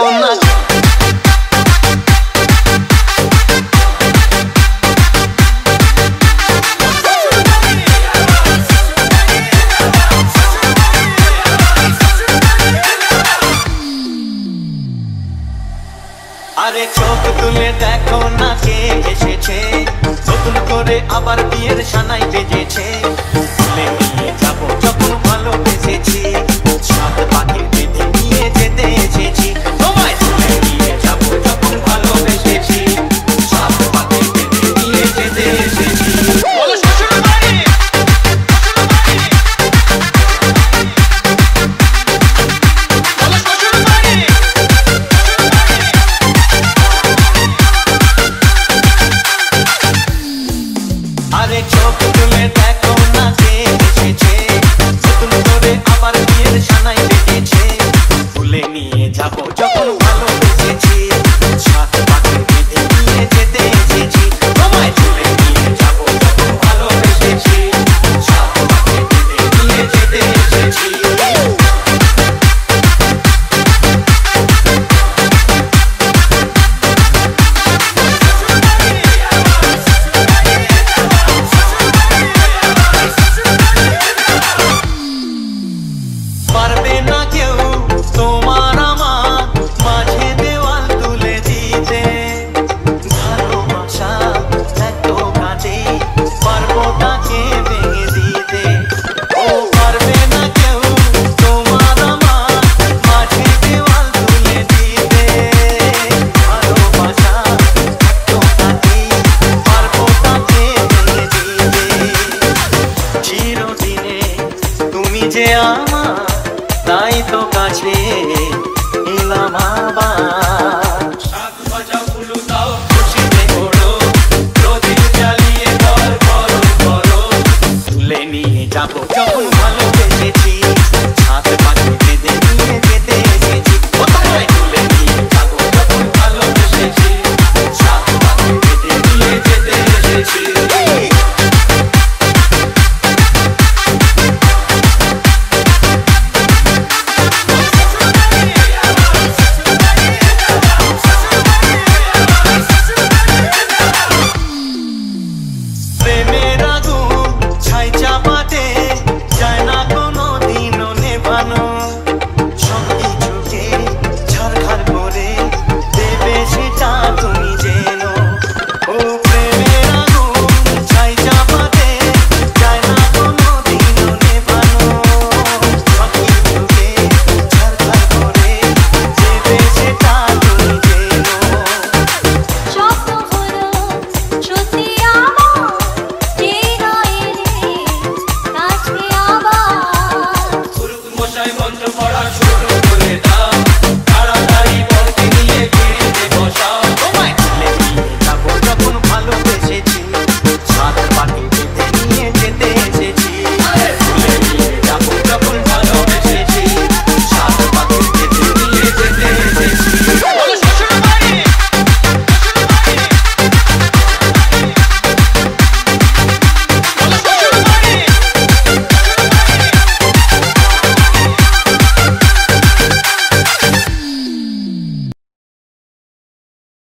না। আরে চোখ তুলে দেখো না কে এসেছে, নতুন করে আবার বিয়ের সানাই বেজেছে। তুলে নিয়ে যাবো যখন ভালোবেসেছি, সাত পাখির বিধি নিয়ে যেতে এসেছি। তোমায় তুলে নিয়ে যাবো যখন ভালোবেসেছি, সাত পাখির বিধি নিয়ে যেতে এসেছি। বলো শ্বশুর বাড়ি, বলো শ্বশুর বাড়ি। আরে চোখ তুলে দেখো না কে এসেছে, নতুন করে আবার বিয়ের সানাই বেজেছে। তুলে নিয়ে যাবো যখন ভালোবেসেছি, সাত পাখির বিধি নিয়ে যেতে এসেছি। তোমায় তুলে নিয়ে যাবো যখন ভালোবেসেছি, সাত পাখির বিধি নিয়ে যেতে এসেছি। পারবে না কেউ তোমার আমার মাঝে দেওয়াল তুলে দিতে, ভালোবাসা এত কাজে পারবো তাকে ভেঙে দিতে। ও পারবে না কেউ তোমার আমার মাঝে দেওয়াল তুলে দিতে, ভালোবাসা এত কাজে পারবো তাকে ভেঙে দিতে। চিরদিনে তুমি যে আমার, তাই তো কাছে এলাম আবার।